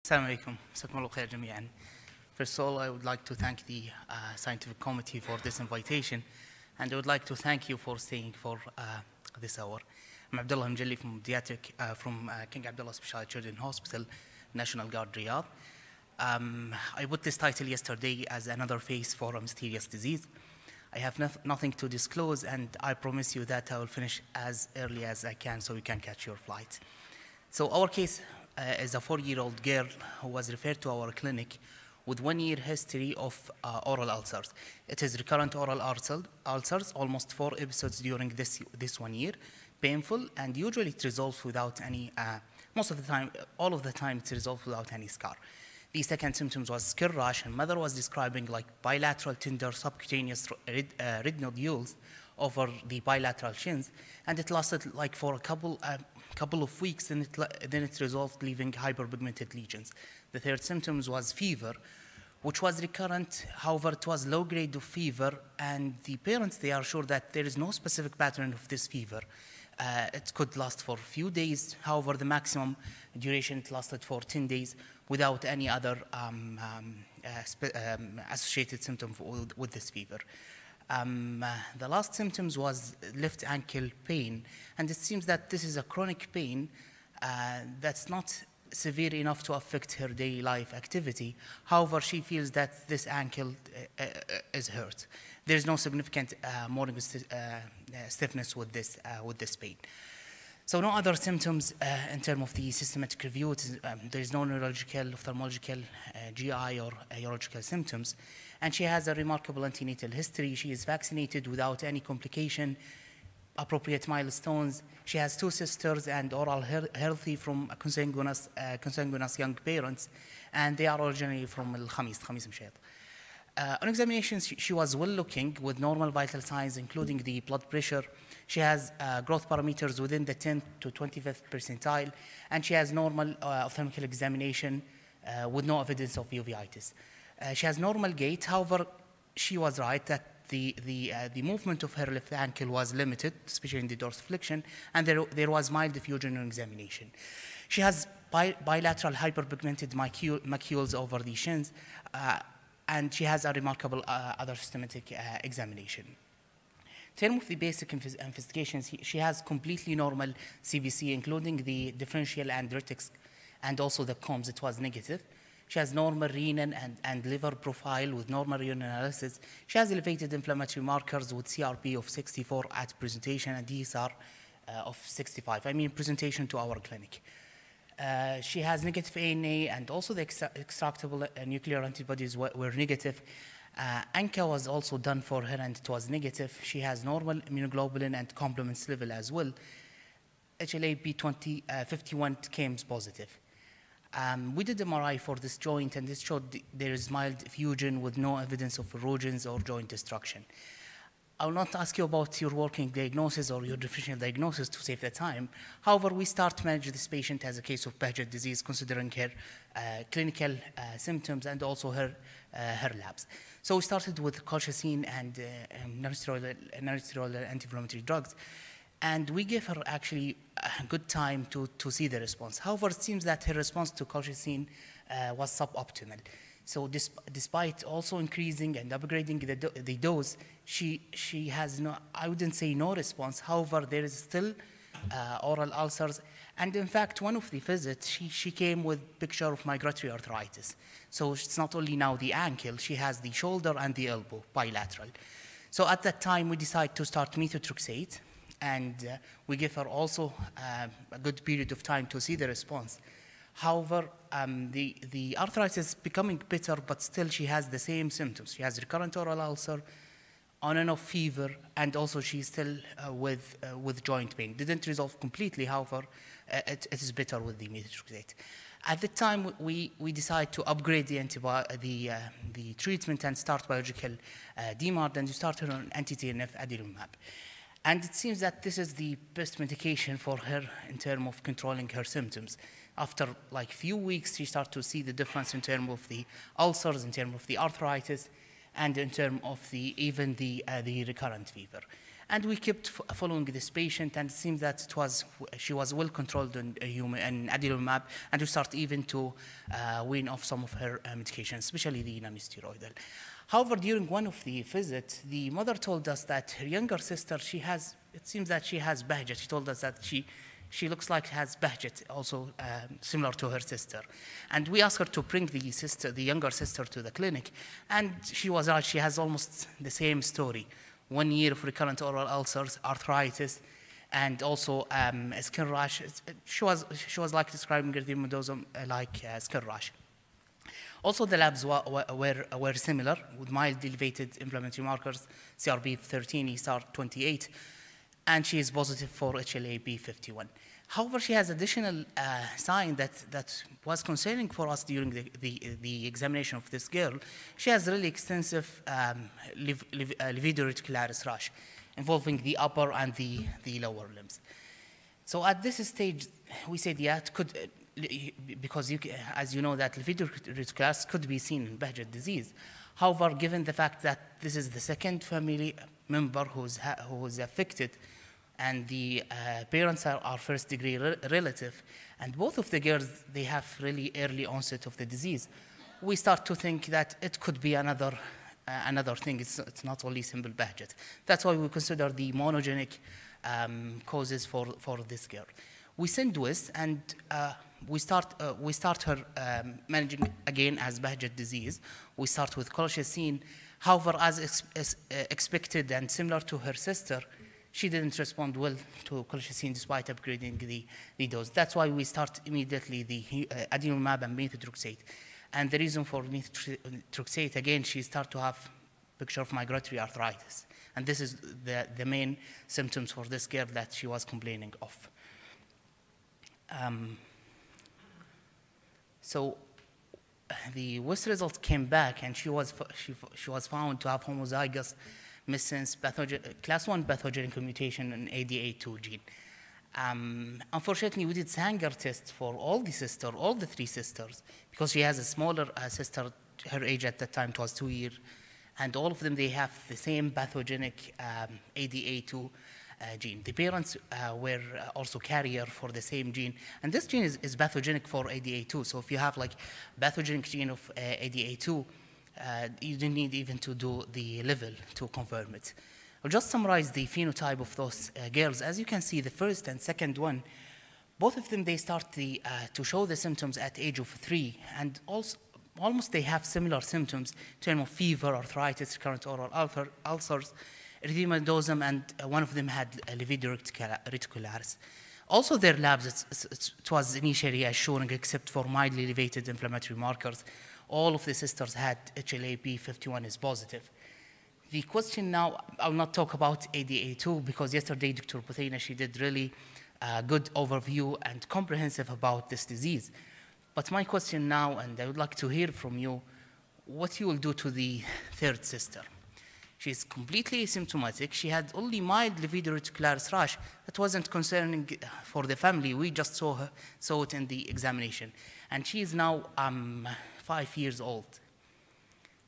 Assalamu alaikum. Jazakum Allah khair jami'an. First of all, I would like to thank the scientific committee for this invitation, and I would like to thank you for staying for this hour. I'm Abdullah Mjalli from Pediatric, from King Abdullah Specialized Children's Hospital, National Guard, Riyadh. I put this title yesterday as another face for a mysterious disease. I have nothing to disclose, and I promise you that I will finish as early as I can so you can catch your flight. So our case is a 4-year-old girl who was referred to our clinic with 1-year history of oral ulcers. It is recurrent oral ulcers, almost 4 episodes during this 1 year, painful, and usually it resolves without any, most of the time, all of the time it's resolved without any scar. The second symptoms was skin rash, and mother was describing like bilateral tender subcutaneous red nodules over the bilateral chins, and it lasted like for a couple of weeks, then it resolved, leaving hyperpigmented lesions. The third symptoms was fever, which was recurrent. However, it was low grade of fever, and the parents, they are sure that there is no specific pattern of this fever. It could last for a few days. However, the maximum duration, it lasted for 10 days without any other associated symptom with this fever. The last symptoms was left ankle pain, and it seems that this is a chronic pain that's not severe enough to affect her daily life activity. However, she feels that this ankle is hurt. There's no significant morning stiffness with this pain. So no other symptoms in terms of the systematic review. There's no neurological, ophthalmological, GI or urological symptoms. And she has a remarkable antenatal history. She is vaccinated without any complication, appropriate milestones. She has 2 sisters and oral healthy from consanguineous young parents, and they are originally from Khamis Mshayt. On examination, she was well looking with normal vital signs, including the blood pressure. She has growth parameters within the 10th to 25th percentile, and she has normal ophthalmic examination with no evidence of uveitis. She has normal gait. However, she was right that the movement of her left ankle was limited, especially in the dorsiflexion, and there was mild diffusion on examination. She has bilateral hyperpigmented macules over the shins, and she has a remarkable other systematic examination. In terms of the basic investigations, she has completely normal CBC, including the differential and vertex, and also the combs. It was negative. She has normal renal and liver profile with normal urinalysis. She has elevated inflammatory markers with CRP of 64 at presentation and DSR of 65. I mean presentation to our clinic. She has negative ANA, and also the extractable nuclear antibodies were negative. ANCA was also done for her, and it was negative. She has normal immunoglobulin and complements level as well. HLA-B20 51 came positive. We did MRI for this joint, and this showed there is mild fusion with no evidence of erosions or joint destruction. I will not ask you about your working diagnosis or your differential diagnosis to save the time. However, we start to manage this patient as a case of Paget disease, considering her clinical symptoms and also her labs. So we started with colchicine and non-steroidal anti-inflammatory drugs, and we gave her actually a good time to see the response. However, it seems that her response to colchicine was suboptimal. So despite also increasing and upgrading the dose, she has no, I wouldn't say no response. However, there is still oral ulcers. And in fact, one of the visits, she came with picture of migratory arthritis. So it's not only now the ankle, she has the shoulder and the elbow, bilateral. So at that time, we decided to start methotrexate, and we give her also a good period of time to see the response. However, the arthritis is becoming better, but still she has the same symptoms. She has recurrent oral ulcer, on and off fever, and also she's still with joint pain. Didn't resolve completely, however, it is better with the methotrexate. At the time, we decided to upgrade the treatment and start biological DMARD, and we started on anti-TNF adalimumab. And it seems that this is the best medication for her in terms of controlling her symptoms. After like few weeks, she started to see the difference in terms of the ulcers, in terms of the arthritis, and in terms of even the recurrent fever. And we kept following this patient, and it seems that she was well controlled on adalimumab, and we start even to wean off some of her medications, especially the non-steroidal. However, during one of the visits, the mother told us that her younger sister, it seems that she has Bahjat. She told us that she looks like has Bahjat, also similar to her sister. And we asked her to bring the younger sister to the clinic, and she was right. She has almost the same story. 1 year of recurrent oral ulcers, arthritis, and also a skin rash. She was like describing erythematosus like skin rash. Also, the labs were similar, with mild elevated inflammatory markers, CRP13, ESR28, and she is positive for HLA-B51. However, she has additional sign that was concerning for us during the examination of this girl. She has really extensive livido reticularis rash, involving the upper and the lower limbs. So at this stage, we said, yeah, it could, because as you know, that livido reticularis could be seen in Bahjat disease. However, given the fact that this is the second family member who's affected, and the parents are first-degree relative, and both of the girls, they have really early onset of the disease, we start to think that it could be another thing. It's not only simple Bahjat. That's why we consider the monogenic causes for this girl. We send West, and we start her managing again as Bahjat disease. We start with colchicine. However, as expected and similar to her sister, she didn't respond well to colchicine despite upgrading the dose. That's why we start immediately the adalimumab and methotrexate. And the reason for methotrexate, again, she started to have picture of migratory arthritis. And this is the main symptoms for this girl that she was complaining of. So the West results came back, and she was found to have homozygous missense class 1 pathogenic mutation in ADA2 gene. Unfortunately, we did Sanger test for all the three sisters, because she has a smaller sister. Her age at that time was 2 years, and all of them, they have the same pathogenic ADA2 gene. The parents were also carrier for the same gene, and this gene is pathogenic for ADA2. So if you have like pathogenic gene of ADA2, you don't need even to do the level to confirm it. I'll just summarize the phenotype of those girls. As you can see, the first and second one, both of them, they start to show the symptoms at age of 3, and also almost they have similar symptoms in terms of fever, arthritis, recurrent oral ulcers, erythematosum, and one of them had livido reticularis. Also, their labs, it was initially assuring, except for mildly elevated inflammatory markers. All of the sisters had HLA-B51 is positive. The question now, I'll not talk about ADA2, because yesterday Dr. Buthena, she did really good overview and comprehensive about this disease. But my question now, and I would like to hear from you, what you will do to the third sister. She's completely asymptomatic. She had only mild livido reticularis rash. That wasn't concerning for the family. We just saw it in the examination. And she is now 5 years old.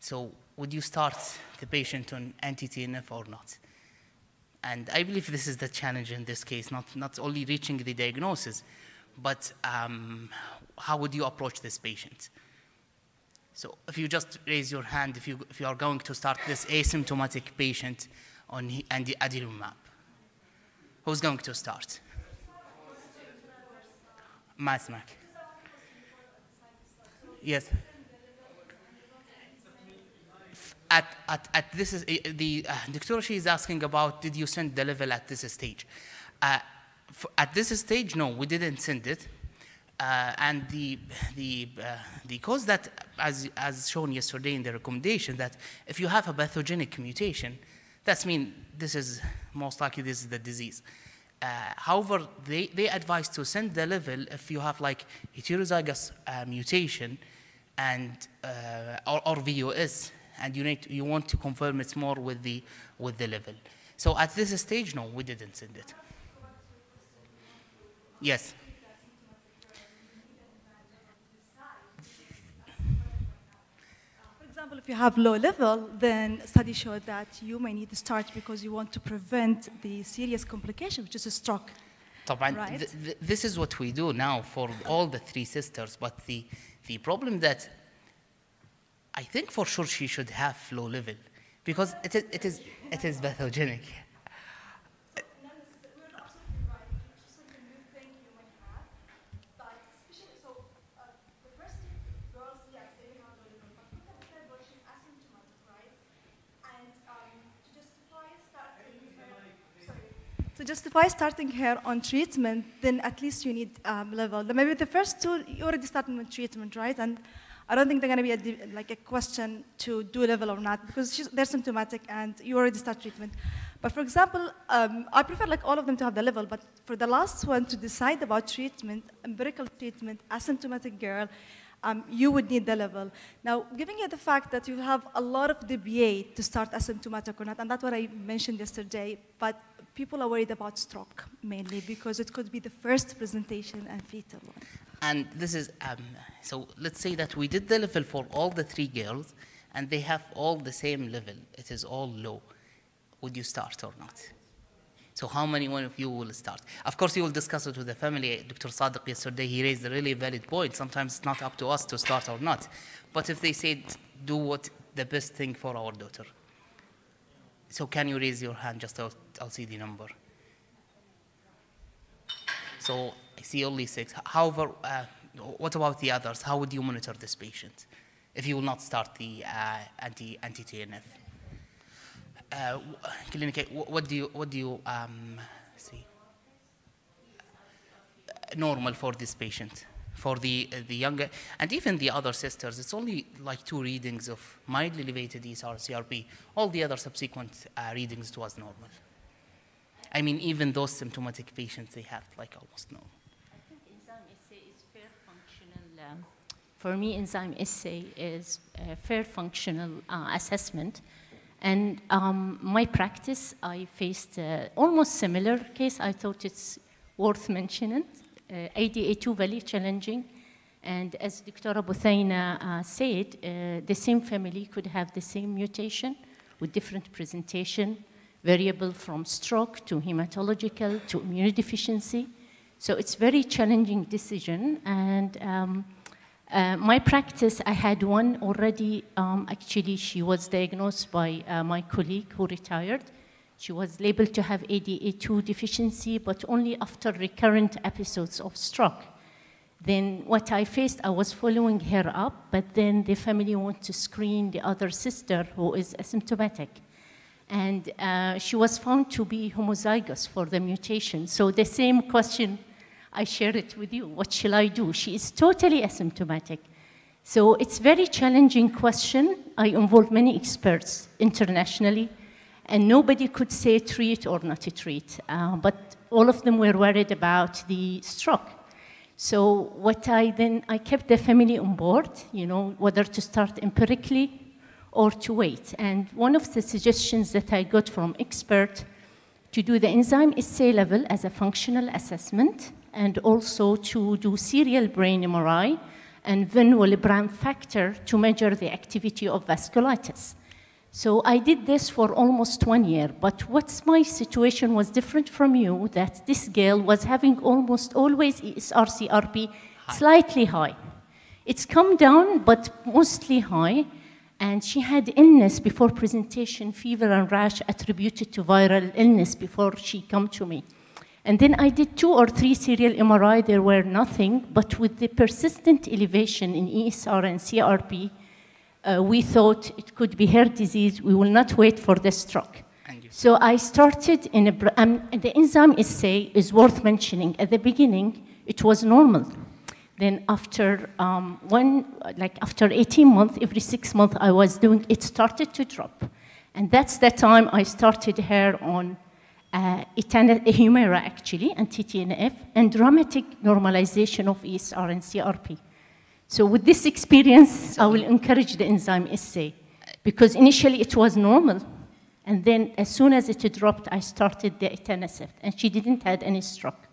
So would you start the patient on anti-TNF or not? And I believe this is the challenge in this case, not only reaching the diagnosis, but how would you approach this patient? So if you just raise your hand, if you are going to start this asymptomatic patient on adalimumab, who's going to start? Masmak. Yes. At this is the Dr. She is asking about, did you send the level at this stage? At this stage, no, we didn't send it. And the cause that, as shown yesterday in the recommendation, that if you have a pathogenic mutation, that means this is most likely this is the disease. However, they advise to send the level if you have like heterozygous mutation and or VOS, and you want to confirm it more with the level. So at this stage, no, we didn't send it. Yes. example, if you have low level, then studies show that you may need to start because you want to prevent the serious complication, which is a stroke. Right? This is what we do now for all the three sisters, but the problem that I think for sure she should have low level because it is pathogenic. To justify starting her on treatment, then at least you need level. Maybe the first two, you already started with treatment, right? And I don't think they're going to be like a question to do level or not because they're symptomatic and you already start treatment. But for example, I prefer like all of them to have the level, but for the last one to decide about treatment, empirical treatment, asymptomatic girl, you would need the level. Now, giving you the fact that you have a lot of debate to start asymptomatic or not, and that's what I mentioned yesterday, but people are worried about stroke mainly because it could be the first presentation and fetal one. And this is, so let's say that we did the level for all the three girls and they have all the same level. It is all low. Would you start or not? So how many one of you will start? Of course, you will discuss it with the family. Dr. Sadiq yesterday, he raised a really valid point. Sometimes it's not up to us to start or not. But if they said, do what the best thing for our daughter. So can you raise your hand, just I'll see the number. So I see only 6. However, what about the others? How would you monitor this patient if you will not start the anti-TNF? Clinic, what do you see? Normal for this patient, for the younger, and even the other sisters, it's only like 2 readings of mildly elevated ESR CRP. All the other subsequent readings, it was normal. I mean, even those symptomatic patients, they have like almost normal. I think enzyme assay is fair functional. For me, enzyme assay is a fair functional assessment. And my practice, I faced almost similar case. I thought it's worth mentioning. ADA2 very challenging. And as Dr. Buthaina said, the same family could have the same mutation with different presentation, variable from stroke to hematological to immunodeficiency. So it's very challenging decision. And my practice, I had one already, actually she was diagnosed by my colleague who retired. She was labeled to have ADA2 deficiency, but only after recurrent episodes of stroke. Then what I faced, I was following her up, but then the family wanted to screen the other sister who is asymptomatic. And she was found to be homozygous for the mutation. So the same question, I share it with you. What shall I do? She is totally asymptomatic. So it's a very challenging question. I involved many experts internationally, and nobody could say treat or not to treat. But all of them were worried about the stroke. So what I kept the family on board, you know, whether to start empirically or to wait. And one of the suggestions that I got from expert to do the enzyme assay level as a functional assessment, and also to do serial brain MRI and Venn Willebrand factor to measure the activity of vasculitis. So I did this for almost 1 year, but what's my situation was different from you, that this girl was having almost always ESR-CRP slightly high. It's come down, but mostly high, and she had illness before presentation, fever and rash attributed to viral illness before she came to me. And then I did 2 or 3 serial MRI, there were nothing, but with the persistent elevation in ESR and CRP, we thought it could be heart disease. We will not wait for the stroke. So I started in the enzyme assay is worth mentioning. At the beginning, it was normal. Then after after 18 months, every 6 months I was doing, it started to drop. And that's the time I started her on Humira, actually, and TTNF, and dramatic normalization of ESR and CRP. So with this experience, I will encourage the enzyme assay, because initially it was normal, and then as soon as it dropped, I started the etanercept, and she didn't have any stroke.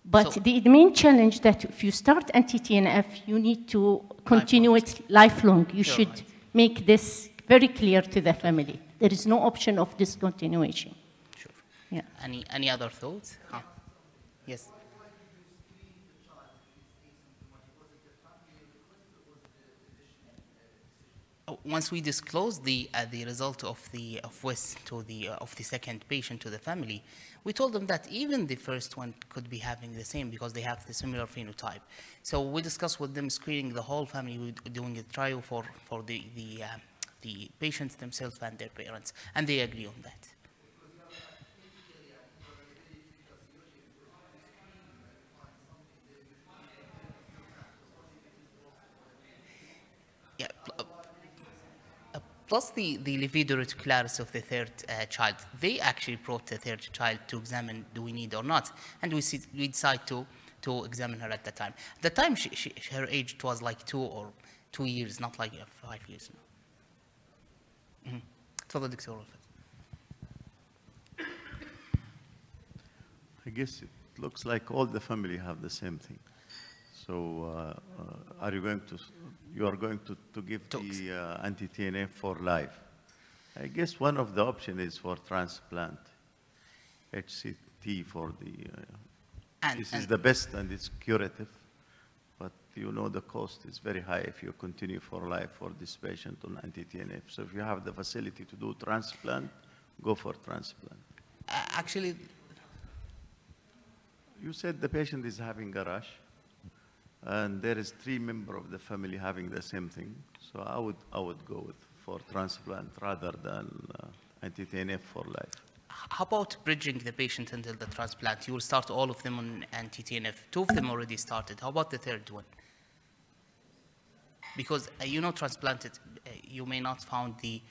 But the main challenge that if you start anti-TNF, you need to continue it lifelong. You should make this very clear to the family. There is no option of discontinuation. Sure. Yeah. Any other thoughts? Huh? Yes. Once we disclosed the result of WIS to of the second patient to the family, we told them that even the first one could be having the same because they have the similar phenotype. So we discussed with them screening the whole family, doing a trial for the patients themselves and their parents, and they agree on that. Yeah. Plus the libido reticularis of the third child, they actually brought the third child to examine do we need or not, and we decide to examine her at the time. At the time, her age was like 2 years, not like 5 years. تفضل دكتور رفعت. I guess it looks like all the family have the same thing. So are you going to, to give the anti-TNF for life? I guess one of the options is for transplant, HCT for the, this is the best and it's curative, but you know the cost is very high if you continue for life for this patient on anti-TNF. So if you have the facility to do transplant, go for transplant. Actually, you said the patient is having a rash, and there is 3 members of the family having the same thing. So I would go for transplant rather than anti-TNF for life. How about bridging the patient until the transplant? You will start all of them on anti-TNF. 2 of them already started. How about the third one? Because transplanted, you may not found the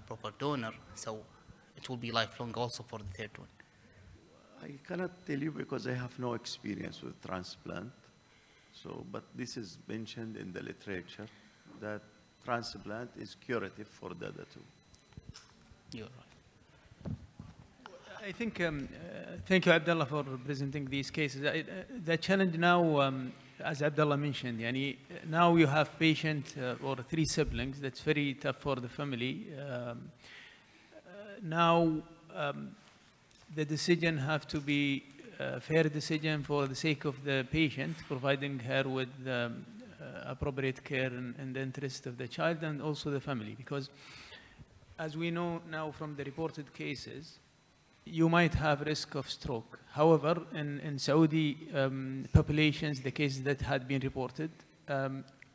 proper donor, so it will be lifelong also for the third one. I cannot tell you because I have no experience with transplant. So, but this is mentioned in the literature that transplant is curative for DADA2. You're right. I think, thank you, Abdullah, for presenting these cases. The challenge now, as Abdullah mentioned, now you have patient or 3 siblings. That's very tough for the family. Now, the decision have to be a fair decision for the sake of the patient, providing her with appropriate care in the interest of the child and also the family. Because as we know now from the reported cases, you might have risk of stroke. However, in Saudi populations, the cases that had been reported,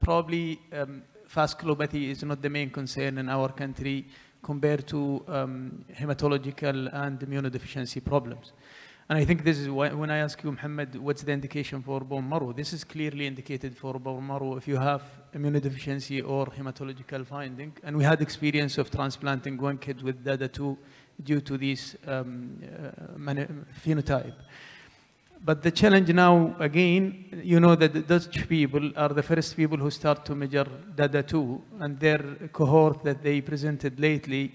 probably vasculopathy is not the main concern in our country compared to hematological and immunodeficiency problems. And I think this is why, when I ask you, Mohammed, what's the indication for bone marrow? This is clearly indicated for bone marrow if you have immunodeficiency or hematological finding. And we had experience of transplanting 1 kid with DADA2 due to this phenotype. But the challenge now, again, you know that the Dutch people are the first people who start to measure DADA2, and their cohort that they presented lately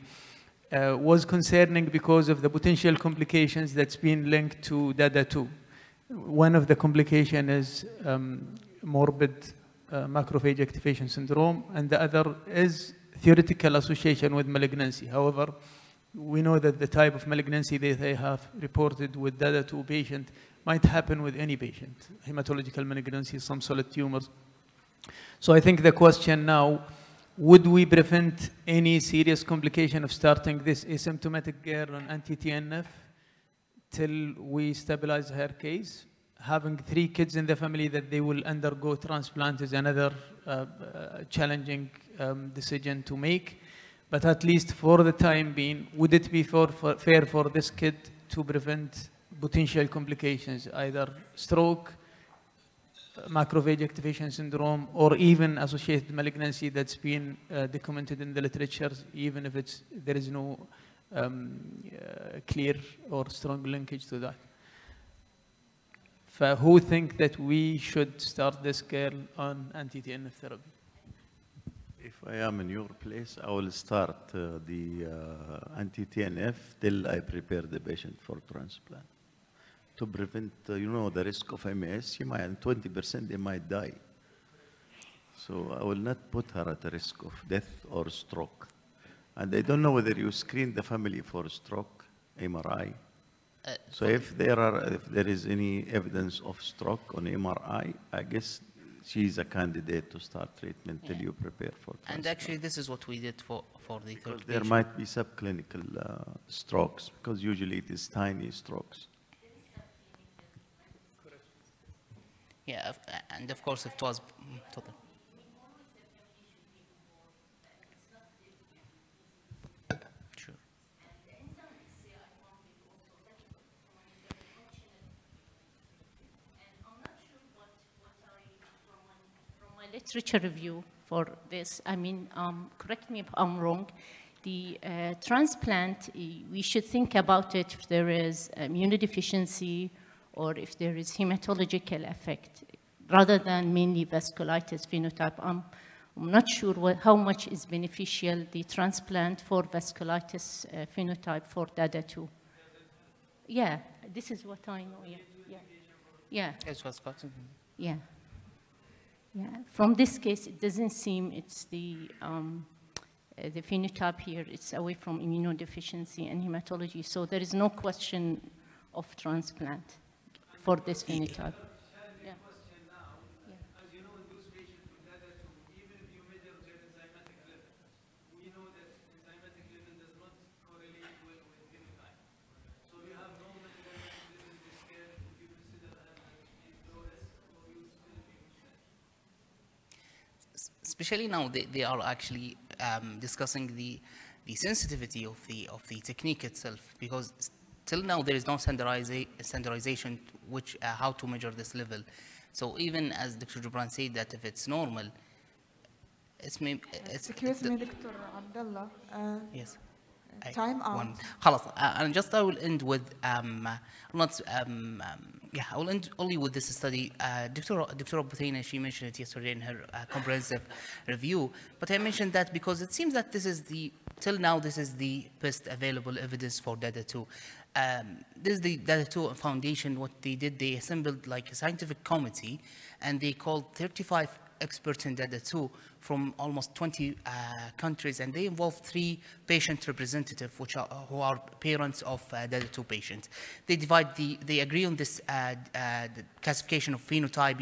was concerning because of the potential complications that's been linked to DADA2. One of the complications is morbid macrophage activation syndrome, and the other is theoretical association with malignancy. However, we know that the type of malignancy that they have reported with DADA2 patient might happen with any patient, hematological malignancy, some solid tumors. So I think the question now, would we prevent any serious complication of starting this asymptomatic girl on anti-TNF till we stabilize her case? Having 3 kids in the family that they will undergo transplant is another challenging decision to make. But at least for the time being, would it be fair for this kid to prevent potential complications, either stroke, macrophage activation syndrome, or even associated malignancy that's been documented in the literature, even if there is no clear or strong linkage to that? Who think that we should start this girl on anti-TNF therapy? If I am in your place, I will start the anti-TNF till I prepare the patient for transplant. To prevent, the risk of MS, 20% they might die. So I will not put her at the risk of death or stroke. And I don't know whether you screen the family for stroke, MRI. So if there is any evidence of stroke on MRI, I guess she's a candidate to start treatment till you prepare for transplant. And actually, this is what we did for the third patient. There might be subclinical strokes, because usually it is tiny strokes. Yeah, and of course, if it was total. Sure. Literature review for this. I mean, correct me if I'm wrong. The transplant, we should think about it if there is immunodeficiency or if there is hematological effect, rather than mainly vasculitis phenotype. I'm not sure how much is beneficial the transplant for vasculitis phenotype for DADA2. Yeah, this is what I know. Yeah. It was got. Yeah. Yeah, from this case, it doesn't seem it's the phenotype here. It's away from immunodeficiency and hematology. So there is no question of transplant for this phenotype. Yeah. As you know, in those patients with DADA2, even if you measure their enzymatic level, we know that enzymatic level does not correlate well with phenotype. So you have no medical level to scale if you consider low risk or you still be Especially now, they are actually discussing the sensitivity of the technique itself, because till now there is no standardization which how to measure this level. So even as Dr. Jubran said that if it's normal, it's maybe Excuse me, Dr. Abdullah. Yes. Time out. خلاص. And just I will end with not I will end only with this study. Dr. Buthaina, she mentioned it yesterday in her comprehensive review, but I mentioned that because it seems that this is till now this is the best available evidence for DADA2. This is the DADA2 Foundation. What they did, they assembled like a scientific committee, and they called 35 experts in DADA2 from almost 20 countries, and they involved 3 patient representatives, who are parents of DADA2 patients. They agree on this the classification of phenotype,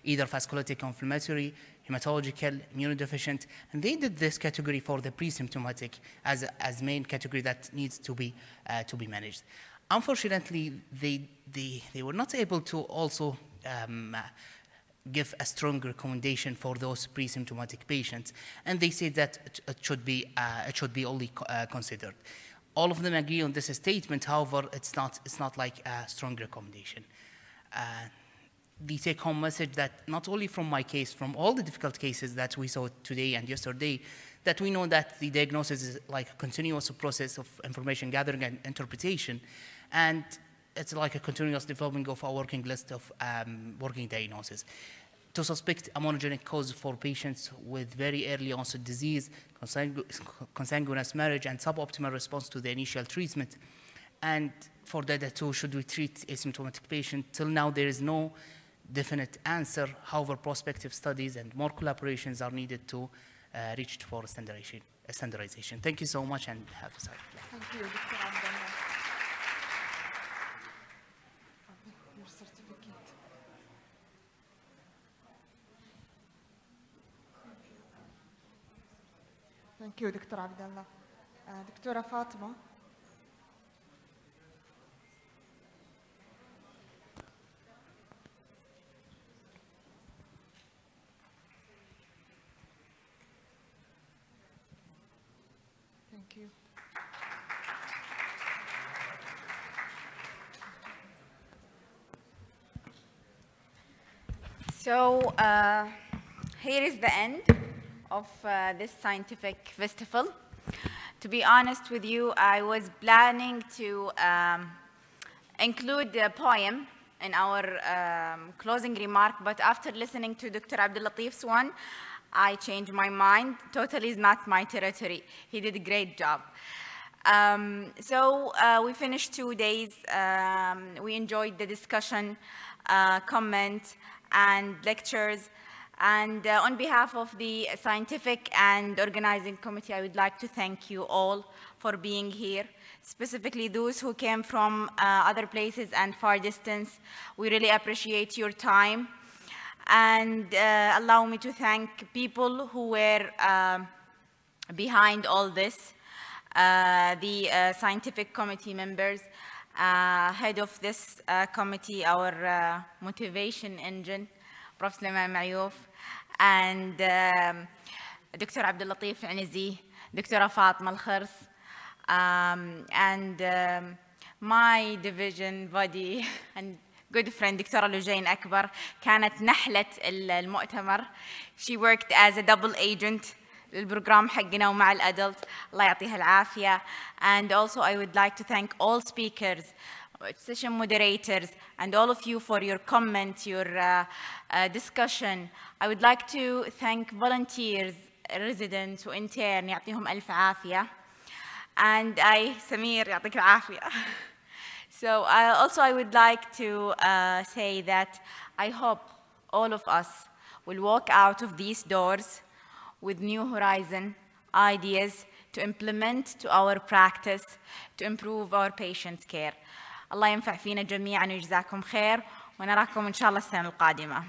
either vasculitic, inflammatory, hematological, immunodeficient, and they did this category for the pre-symptomatic as main category that needs to be managed. Unfortunately, they were not able to also give a strong recommendation for those pre-symptomatic patients, and they said that it should be only considered. All of them agree on this statement. However, it's not like a strong recommendation. The take-home message that not only from my case, from all the difficult cases that we saw today and yesterday, that we know that the diagnosis is like a continuous process of information gathering and interpretation, and it's like a continuous developing of a working list of working diagnosis. To suspect a monogenic cause for patients with very early onset disease, consanguineous marriage, and suboptimal response to the initial treatment. And for DADA2, should we treat asymptomatic patient? Till now, there is no definite answer. However, prospective studies and more collaborations are needed to reach for standardization. Thank you so much, and have a nice day. Thank you, Dr. Abdullah. Your certificate. Thank you, Dr. Abdullah. Dr. Fatima. Thank you. So here is the end of this scientific festival. To be honest with you, I was planning to include a poem in our closing remark, but after listening to Dr. Abdul Latif's one, I changed my mind. Totally is not my territory. He did a great job. So we finished 2 days. We enjoyed the discussion, comment, and lectures. And on behalf of the scientific and organizing committee, I would like to thank you all for being here, specifically those who came from other places and far distance. We really appreciate your time. And allow me to thank people who were behind all this, the scientific committee members, head of this committee, our motivation engine, Prof. Sulaiman Mayouf, and Dr. Abdul Latif Anizi, Dr. Fatma Al-Khars, and my division body and good friend دكتورة لجين أكبر كانت نحلة المؤتمر. She worked as a double agent للبروجرام حقنا ومع الأدلت. الله يعطيها العافية. And also I would like to thank all speakers, session moderators, and all of you for your comments, your discussion. I would like to thank volunteers, residents وintern يعطيهم ألف عافية. And سمير يعطيك العافية. So also I would like to say that I hope all of us will walk out of these doors with new horizon ideas to implement to our practice to improve our patients' care. الله ينفع فينا جميعا ويجزاكم خير ونراكم إن شاء الله السنة القادمة.